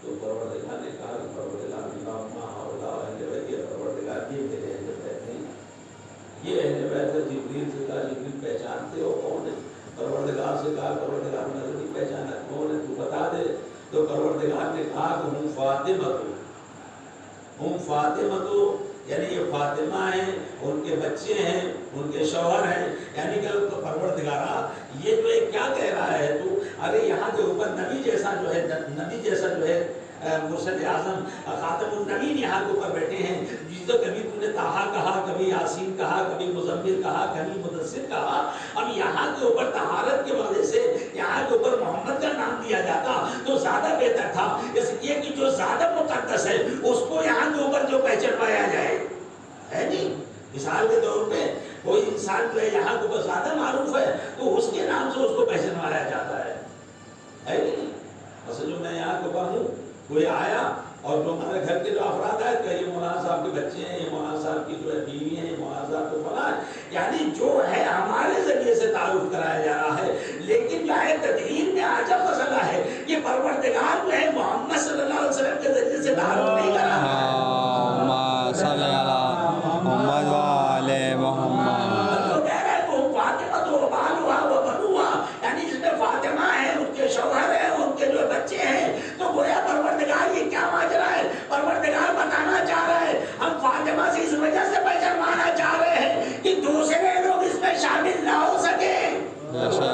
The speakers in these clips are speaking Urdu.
تو پروردگار نے کہا کہ پروردگار اللہم ہؤلاء اہل بیت، پروردگار یہ میرے اہل بیت ہیں، یہ اہل بیت ہے۔ جبریل سے کہا جبریل پہچانتے ہو کون ہے؟ پروردگار سے کہا پروردگار میں نہیں پہچانا، کون ہے تو بتا دے۔ تو پروردگار نے کہا کہ ہم فاطمہ، ہم فاطمہ، یعنی یہ فاطمہ ہیں، ان کے بچے ہیں، ان کے شوہر ہیں، یعنی کہ پروردگارا یہ جو ہے کیا کہہ رہا ہے تو؟ ارے یہاں کے اوپر نبی جیسا جو ہے مرشد اعظم خاتم النبیین یہاں کے اوپر بیٹھے ہیں، جس کو کبھی تم نے طٰہٰ کہا، کبھی یاسین کہا، کبھی مزمل کہا، کبھی مدثر کہا، اب یہاں کے اوپر طہارت کی وجہ سے یہاں کے اوپر محمد کا نام دیا جاتا تو زیادہ بہتر تھا، اس لیے کہ جو زیادہ مقدس ہے اس کو یہاں کے اوپر جو پہچانوایا جائے، ہے نہیں؟ مثال کے طور پہ کوئی انسان جو ہے یہاں کے اوپر زیادہ معروف ہے تو اس کے نام سے اس کو پہچانوایا جاتا ہے نہیں؟ مثلا جو میں یہاں کے اوپر ہوں، کوئی آیا اور جو ہمارے گھر کے جو افراد آئے کہ یہ مولانا صاحب کے بچے ہیں، یہ مولانا صاحب کی جو ہے بیوی ہیں، یہ مولانا صاحب کو فلاں ہے، یعنی جو ہے ہمارے ذریعے سے تعارف کرایا جا رہا ہے، لیکن جو ہے تدبیر میں عجب مسئلہ ہے کہ پروردگار جو ہے محمد صلی اللہ علیہ وسلم کے ذریعے سے تعارف نہیں کرا رہا ہے۔ اللہم صلی علی محمد وآل محمد۔ تو کہہ رہا ہے کہ فاطمہ تو بالوہا و بنوہا، یعنی جس میں فاطمہ ہے، ان کے شوہر ہیں، ان کے جو بچے ہیں، تو گویا پروردگار یہ کیا ماجرا ہے؟ پروردگار بتانا چاہ رہا ہے ہم فاطمہ سے اس وجہ سے پہچانوانا چاہ رہے ہیں کہ دوسرے لوگ اس میں شامل نہ ہو سکے۔ دوسرے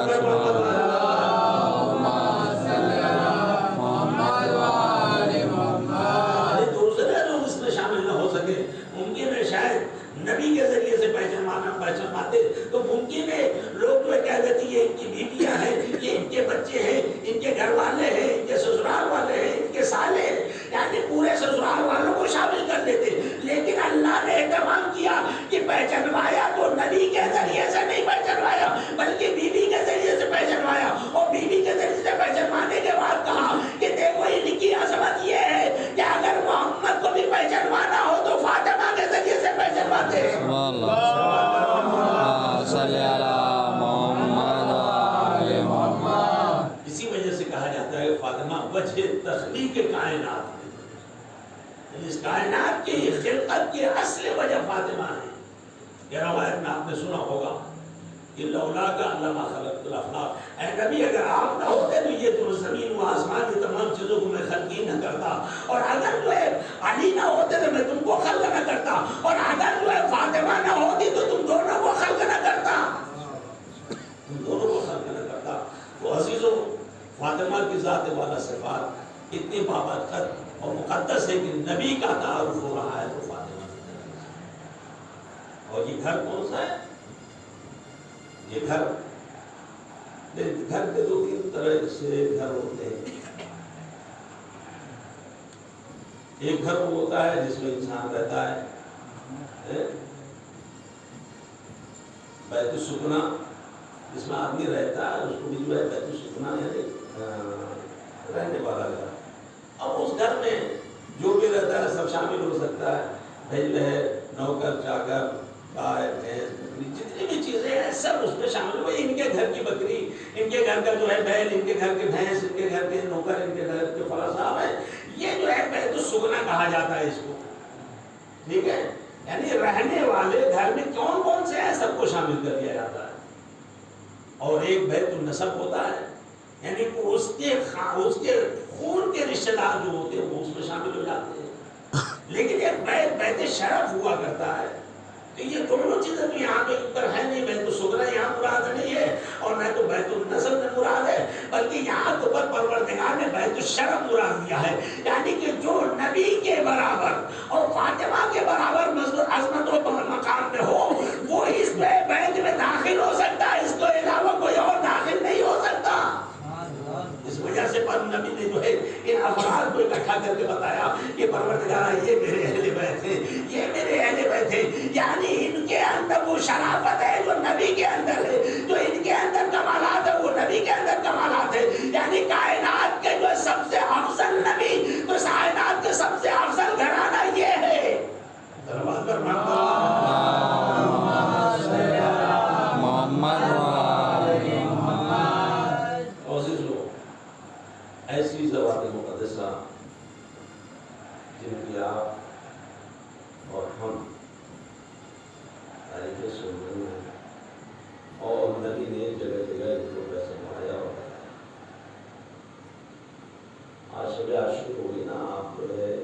لوگ اس میں شامل نہ ہو سکے، ممکن ہے شاید نبی کے ذریعے سے پہچانواتے تو ممکن ہے لوگ جو کہہ دیتے یہ ان کی بیویاں ہیں، یہ ان کے بچے ہیں، ان کے گھر والے ہیں، ان کے سسرال والے ہیں، ان کے سالے ہیں، یعنی پورے سسرال والوں کو شامل کر لیتے، لیکن اللہ نے اہتمام کیا کہ پہچانوایا تو نبی کے ذریعے سے نہیں پہچانوایا بلکہ بیوی کے ذریعے سے پہچانوایا، اور بیوی کے ذریعے سے پہچانوانے کے بعد کہا کہ دیکھو ان کی عظمت یہ ہے کہ اگر محمد کو بھی پہچانوانا ہو تو فاطمہ کے ذریعے سے پہچانواتے ہیں۔ اسی وجہ سے کہا جاتا ہے فاطمہ وجہ تخلیق کائنات ہے، اس کائنات کی خلقت کی اصل وجہ فاطمہ ہے۔ یہ روایت میں آپ نے سنا ہوگا کہ لولا کا لما خلقت الافلاق، اے نبی اگر آپ نہ ہوتے تو یہ تو زمین و آسمان کی تمام چیزوں کو میں خلق ہی نہ کرتا، اور اگر جو ہے علی نہ ہوتے تو میں تم کو خلق نہ کرتا، اور اگر جو ہے فاطمہ نہ ہوتی تو تم دونوں کو خلق نہ کرتا، تم دونوں کو خلق نہ کرتا۔ تو عزیزوں، فاطمہ کی ذات والا صفات اتنی بابرکت اور مقدس ہے کہ نبی کا تعارف ہو رہا ہے تو فاطمہ سے۔ اور یہ گھر کون سا ہے؟ یہ گھر کے دو تین طرح سے گھر ہوتے ہیں۔ ایک گھر وہ ہوتا ہے جس میں انسان رہتا ہے، بیت السکنا جس میں آدمی رہتا ہے، اس کو بھی جو ہے بیت السکنا یعنی رہنے والا گھر۔ اب اس گھر میں جو بھی رہتا ہے سب شامل ہو سکتا ہے، بھائی جو ہے نوکر چاکر گائے بھینس بکری جتنی بھی چیزیں ہیں سب اس میں شامل ہوئے، ان کے گھر کی بکری، ان کے گھر کا جو ہے بیل، ان کے گھر کے بھینس، ان کے گھر کے نوکر، ان کے گھر کے فلاں صاحب ہے، یہ جو ہے بیت السکنا کہا جاتا ہے اس کو، ٹھیک ہے؟ یعنی رہنے والے گھر میں کون کون سے ہیں سب کو شامل کر دیا جاتا ہے۔ اور ایک بیت النسب ہوتا ہے، یعنی اس کے خون کے رشتہ دار جو ہوتے ہیں وہ اس میں شامل ہو جاتے ہیں۔ لیکن ایک بیت شرف ہوا کرتا ہے، تو یہ دونوں چیزیں تو یہاں پہ اوپر ہے نہیں، بیت السکنا یہاں مراد نہیں ہے اور نہ تو بیت النسب میں مراد ہے، بلکہ یہاں تو پر پروردگار نے بیت الشرف مراد دیا ہے، یعنی کہ جو نبی کے برابر اور فاطمہ کے برابر عظمت و مقام میں ہو وہ اس بیت میں داخل ہو سکتا ہے، اس کو علاوہ کوئی اور داخل نہیں ہو سکتا۔ اس وجہ سے پر نبی نے جو ہے ان افراد کو اکٹھا کر کے بتایا کہ پروردگار یہ میرے اہل بیت ہیں، یہ میرے اہل بیت ہیں، یعنی ان کے اندر وہ شرافت ہے جو نبی کے اندر ہے، جو ان کے اندر کمالات ہے وہ نبی کے اندر کمالات ہے، یعنی کائنات کے جو سب سے افضل نبی، تو کائنات کے سب سے افضل گھرانہ یہ ہے۔ ایسی ذوات مقدسہ جن کی آپ اور ہم تاریخیں سن رہے ہیں، اور نبی نے جگہ جگہ ان کو پیسے مہیا اور آج شب عاشور ہوئی نا، آپ جو ہے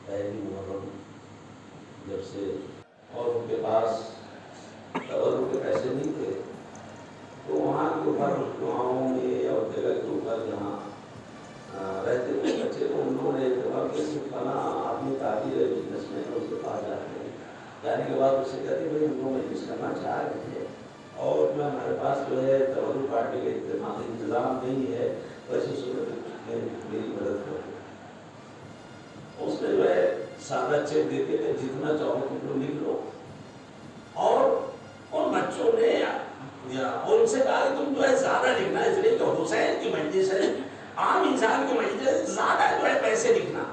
پہلی محرم جب سے، اور ان کے پاس تبرک کے پیسے نہیں تھے، تو وہاں کے اوپر گاؤں میں اور جگہ کے اوپر جہاں رہتے تھے بچے، تو انہوں نے اعتبار کیا کہ فلاں آدمی تاجر ہے، بزنس مین ہے، اس کے پاس جاتے ہیں، جانے کے بعد اس سے کہتے بھائی ہم لوگ مجلس کرنا چاہ رہے تھے، اور جو ہمارے پاس جو ہے تبرک پارٹی کا انتظام نہیں ہے، ویسے صورت میں میری مدد کرو۔ اس میں جو ہے سادہ چیک دیتے تھے، جتنا چاہو تم لوگ لکھ لو، اور ان بچوں نے اور ان سے کہا کہ تم جو ہے زیادہ لکھنا، اس لیے کہ حسین کی مجلس ہے، عام انسان کی مجلس ہے، زیادہ جو ہے پیسے لکھنا۔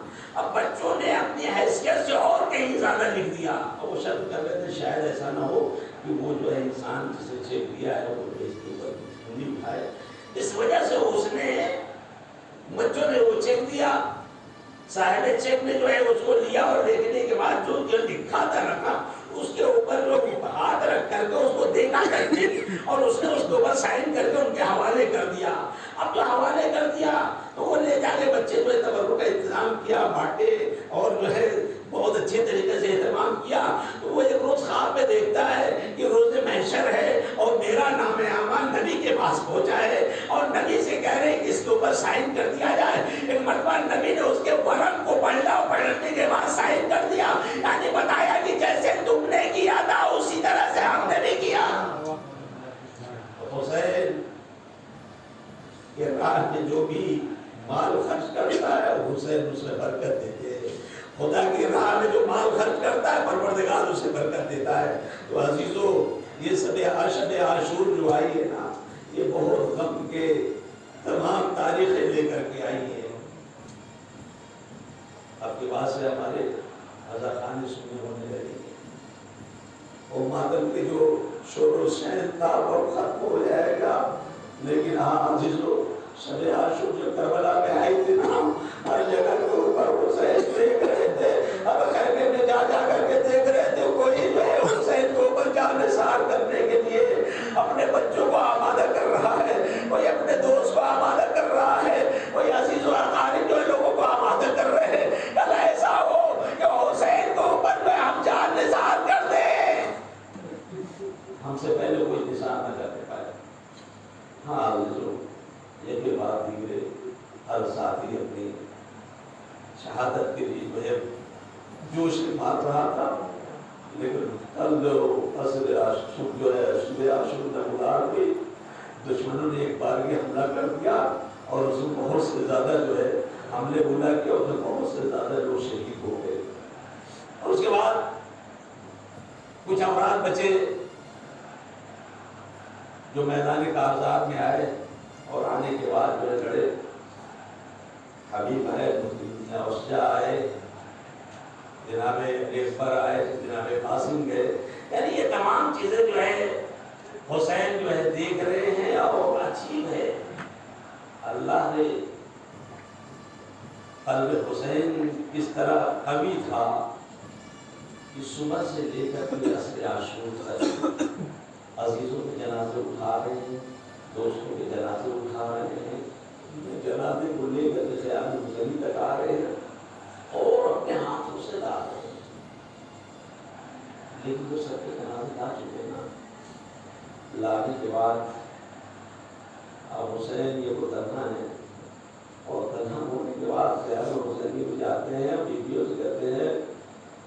اب بچوں نے اپنی حیثیت سے اور کہیں زیادہ لکھ دیا، اور وہ شرط کر رہے تھے شاید ایسا نہ ہو کہ وہ جو ہے انسان جسے چیک دیا ہے وہ اس کے اوپر نہیں اٹھائے، اس وجہ سے اس نے بچوں نے وہ چیک دیا، صاحب چیک نے جو ہے اس کو لیا، اور دیکھنے کے بعد جو لکھا تھا رکھا، اس کے اوپر جو ہاتھ رکھ کر کے اس کو دیکھا کرتے، اور اس نے اس کے اوپر سائن کر کے ان کے حوالے کر دیا۔ اب جو حوالے کر دیا تو وہ لے جا کے بچے جو ہے تبرک کا انتظام کیا، بانٹے، اور جو ہے بہت اچھے طریقے سے اہتمام کیا۔ تو وہ ایک روز خواب میں دیکھتا ہے کہ روز محشر ہے، اور میرا نام اعمال نبی کے پاس پہنچا ہے، اور نبی سے کہہ رہے ہیں کہ اس کے اوپر سائن کر دیا جائے۔ ایک مرتبہ نبی نے اس کے ورق کو پلٹا، اور پلٹنے کے بعد سائن کر دیا، یعنی بتایا کہ جیسے تم نے کیا تھا اسی طرح سے ہم نے بھی کیا۔ حسین کے راہ میں جو بھی مال خرچ کرتا ہے حسین اس میں برکت دیتے ہیں، خدا کی راہ میں جو مال خرچ کرتا ہے پروردگار اسے برکت دیتا ہے۔ تو عزیزو، یہ شب عاشور جو آئی ہے نا، یہ بہت غم کے تمام تاریخیں لے کر کے آئی ہے۔ اب کے بعد سے ہمارے رضا خانی سننے ہونے لگے گے، اور ماتم کے جو شور و شین تھا وہ ختم ہو جائے گا، لیکن ہاں عزیزو، شب عاشور جو کربلا میں آئی تھی نا، ہر جگہ کے اوپر حسین دیکھ رہے تھے، اب خیمے میں جا جا کر کے دیکھ رہے تھے، کوئی جو ہے حسین کو اوپر جان نثار کرنے کے لیے اپنے بچوں کو آمادہ کر رہا ہے، کوئی اپنے دوست کو آمادہ کر رہا ہے، کوئی عزیز و اقارب جو لوگوں کو آمادہ کر رہے ہیں۔ کل ایسا ہو کہ حسین کو اوپر میں ہم جان نثار کر دیں، ہم سے پہلے کوئی نثار نہ کر پائے۔ ہاں عزیزو، یہ بھی بات دیکھے، ہر ساتھی اپنی شہادت کے لیے جو ہے جوش مار رہا تھا، لیکن کل جو عصر عاشور جو ہے شب عاشور نمودار ہوئی، دشمنوں نے ایک بار یہ حملہ کر دیا، اور اس میں بہت سے زیادہ جو ہے حملے بولا کیا، اس میں بہت سے زیادہ لوگ شہید ہو گئے، اور اس کے بعد کچھ افراد بچے جو میدان کارزات میں آئے، اور آنے کے بعد جو ہے لڑے، حبیب آئے، اوسجا آئے، جناب علی اکبر آئے، جناب قاسم گئے، یعنی یہ تمام چیزیں جو ہے حسین جو ہے دیکھ رہے ہیں، اور عجیب ہے اللہ نے قلب حسین کس طرح قوی تھا کہ صبح سے لے کر کے عصر عاشور تک عزیزوں کے جنازے اٹھا رہے ہیں، دوستوں کے جنازے اٹھا رہے ہیں، جنازے کو لے کر جیسے آدمی حسینی تک آ رہے ہیں، اور اپنے ہاتھوں سے لا رہے ہیں، لیکن جو سب کے جنازے لا چکے نا، لانے کے بعد اب حسین یہ کو تنہا ہے، اور تنہا ہونے کے بعد خیال حسینی کو جاتے ہیں، بیویوں سے کہتے ہیں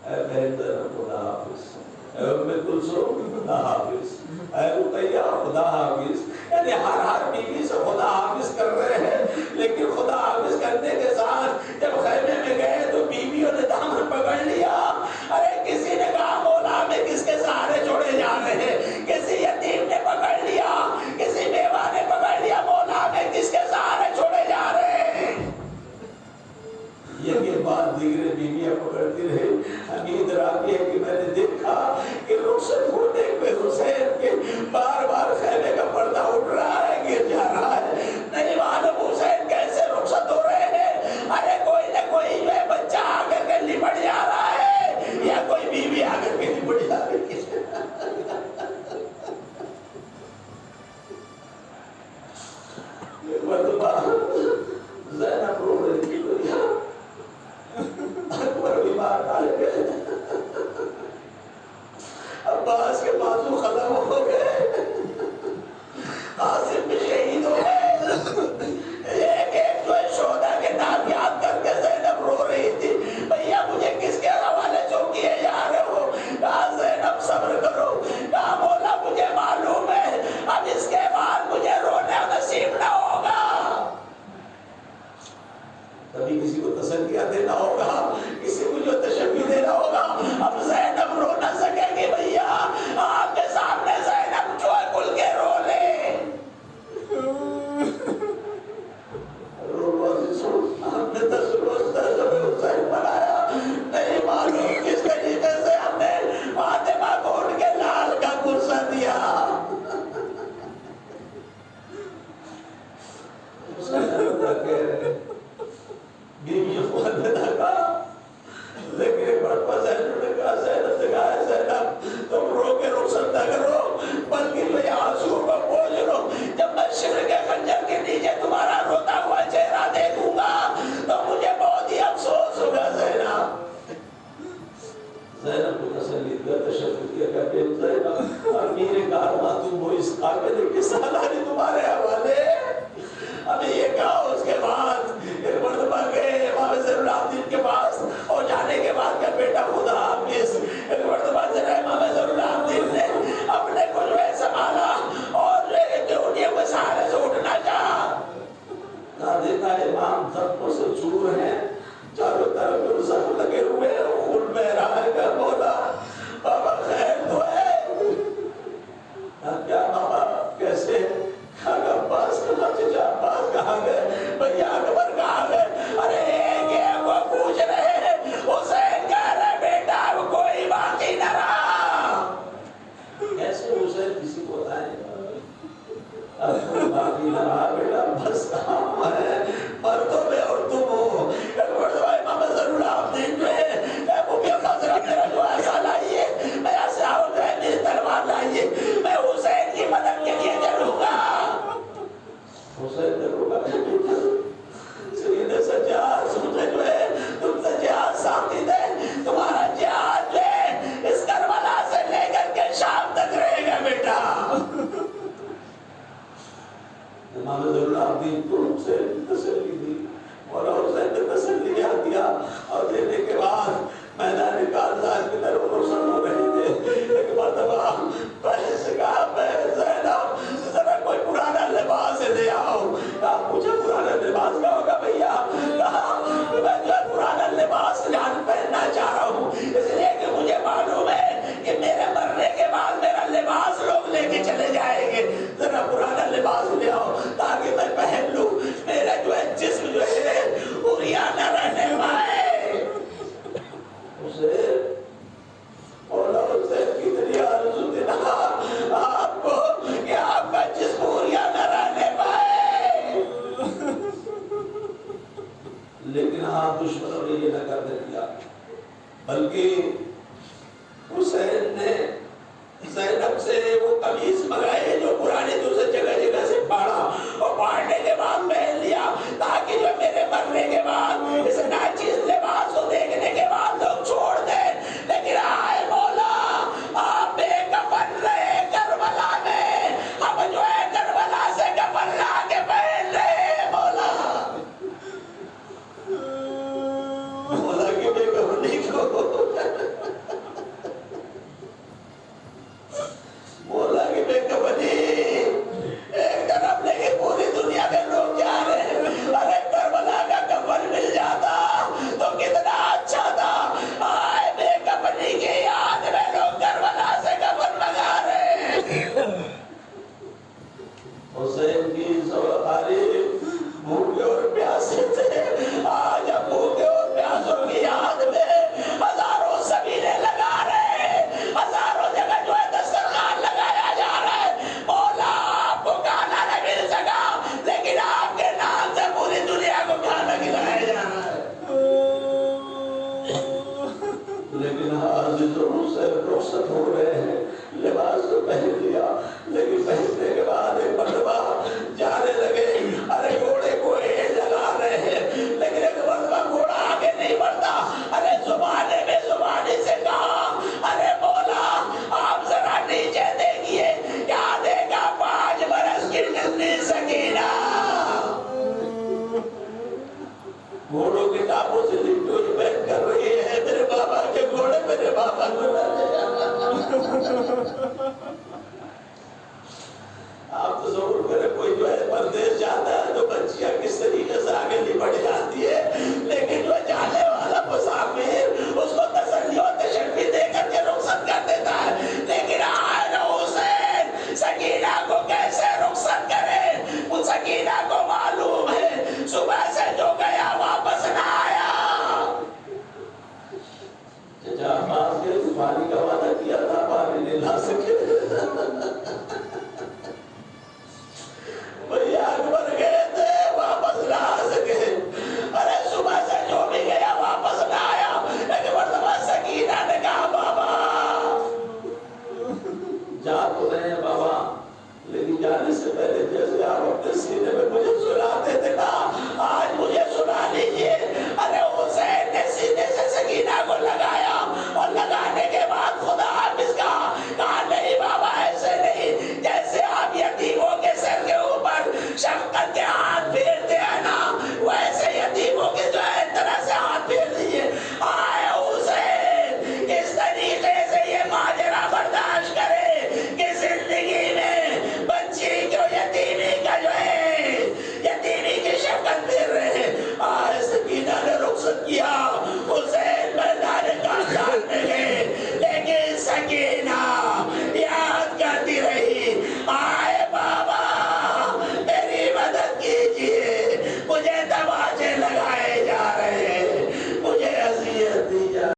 اے بہن خدا حافظ، اے ام کلثوم خدا حافظ، اے رقیہ خدا حافظ، یعنی ہر بیوی سے خدا حافظ کر رہے ہیں، لیکن خدا حافظ کرنے کے ساتھ جب خیمے میں گئے تو بیویوں نے دامن پکڑ لیا، ارے کسی نے کہا مولا میں کس کے سہارے چھوڑے جا رہے ہیں، کسی یتیم نے پکڑ لیا، کسی بیوہ نے پکڑ لیا، مولا میں کس کے سہارے چھوڑے جا رہے ہیں۔ یہ بات دیگرے بیویاں پکڑتی رہی، حمید راوی ہے کہ میں نے دیکھا کہ رخصت ہونے پہ حسین کے بار بار خیمے کا پردہ اٹھ رہا ہے، گر جا رہا ہے، نہیں معلوم حسین کیسے رخصت ہو رہے ہیں، ارے کوئی نہ کوئی بچہ آ کر کے کبھی کسی کو تسلیہ دینا ہوگا، کسی کو جو تشفی دینا ہوگا. اب زینب رو نہ سکے گی بھیا، آپ کے سامنے زینب جو ہے کھل کے رو لے. ہم نے 10 روز تک حسین بنایا، نہیں معلوم کس طریقے سے ہم نے فاطمہ کو اٹھ کے لال کا کرسا دیا. بیوی فون میں دھکا، لیکن ایک بار زینب نے کہا، زینب سے کہا ہے زینب تم رو کے رخصت نہ کرو، بلکہ میں آنسو کو پوچھ لو. جب میں شر کے خنجر کے نیچے تمہارا روتا ہوا چہرہ دیکھوں گا تو مجھے بہت ہی افسوس ہوگا. زینب کو تسلی دیا، تشکر کیا کہ زینب امیر کارواں تم ہو، اس قابل کی سالاری تمہارے حوالے. ابھی یہ کہا اس کے بعد ایک مرتبہ گئے امام زین العابدین کے پاس، اور جانے کے بعد کا بیٹا خدا حافظ. ایک مرتبہ ذرا امام زین العابدین نے اپنے کو جو ہے سنبھالا اور انہیں کو سہارے سے اٹھنا چاہا. دیکھا امام زخموں سے چور ہیں، چاروں طرف زخم لگے ہوئے ہیں، خون بہ رہا ہے. کہ بولا بابا خیر تو ہے؟ کیا بابا کیسے؟ عباس کہاں چچا عباس کہاں گئے؟ بھیا اکبر کہاں گئے؟ ارے ایک ایک کو پوچھ رہے ہیں. حسین کہہ رہے بیٹا اب کوئی باقی نہ رہا. کیسے حسین کسی کو بتائیں؟ اب کوئی باقی نہ رہا بیٹا، بس کام ہے مردوں میں اور تم ہو. امام زین العابدین جو ہے وہ بھی اللہ ذرا میرا جو ایسا لائیے، میرا سیاہ جو ہے میری تلوار لائیے، میں حسین کی مدد کے لیے چلوں گا. حسین نے روکا، سید سجاد مجھے جو ہے تم سے جہاد ساتھی دے، تمہارا جہاد جو ہے اس کربلا سے لے کر کے شام تک رہے گا بیٹا. امام زین العابدین کو سے تسلی دی اور حسین نے تسلی دیا، اور دینے کے بعد میدان کارزار کی طرف روشن ہو رہے تھے. ایک مرتبہ پہلے سے کہا زینب ذرا کوئی پرانا لباس لے آؤ. کہا مجھے پرانا لباس کا ہوگا بھیا؟ کہا میں جو پرانا لباس جان پہننا چاہ رہا ہوں، اس لیے کہ مجھے معلوم ہے کہ میرے مرنے کے بعد میرا لباس لوگ لے کے چلے جائیں گے. ذرا پرانا لباس لے آؤ تاکہ میں پہن لوں، میرا جو ہے جسم جو ہے اوریا نہ رہنے پائے. مولا حسین کی دنیا آرزو دینا آپ کو کہ آپ کا جسم اوریا نہ رہنے پائے. لیکن آپ دشمنوں نے یہ نہ کرنے دیا، بلکہ حسین نے زینب سے وہ قمیص منگائے جو پرانے دوسرے جگہ جگہ سے پھاڑا، اور پھاڑنے کے بعد پہن لیا تاکہ جو میرے مرنے کے بعد اس ناچیز لباس کو دیکھنے کے بعد لوگ چھوڑ دیں. لیکن آئے مولا آپ بے کفن رہے کربلا میں، ہم جو ہے کربلا سے کفن لا کے پہن رہے. مولا مولا کی بے کفنی کو، مولا کی بے کفنی ایک طرف لیکن پوری دنیا میں لوگ جا رہے ہیں. ارے کربلا کا کفن مل جاتا تو کتنا اچھا تھا. آئے بے کفنی کی یاد میں لوگ کربلا سے کفن منگا رہے ہیں. حسین کی سواری بھوکے اور پیاسے تھے، آج اب بھوکے اور پیاسوں کی یاد میں ہزاروں سبیلے لگا رہے ہیں، ہزاروں جگہ جو ہے دسترخوان لگایا جا رہا ہے. مولا آپ کو کھانا نہ مل سکا لیکن آپ کے نام سے پوری دنیا کو کھانا کھلایا جا رہا ہے. لیکن عزیز حسین رخصت ہو رہے ہیں، لباس تو پہن لیا، لیکن پہننے کے بعد ایک مرتبہ جانے لگے. ارے گھوڑے کو ایڑ لگا رہے ہیں، لیکن ایک مرتبہ گھوڑا آگے نہیں بڑھتا. ارے زبانے میں زبانی سے کہا ارے مولا آپ ذرا نیچے دیکھیے کیا دیکھا 5 برس کی ننھی سکینہ. گھوڑوں کی ٹاپوں سے لپٹوئی بیٹھ کر رہی ہے، میرے بابا کے گھوڑے میرے بابا کو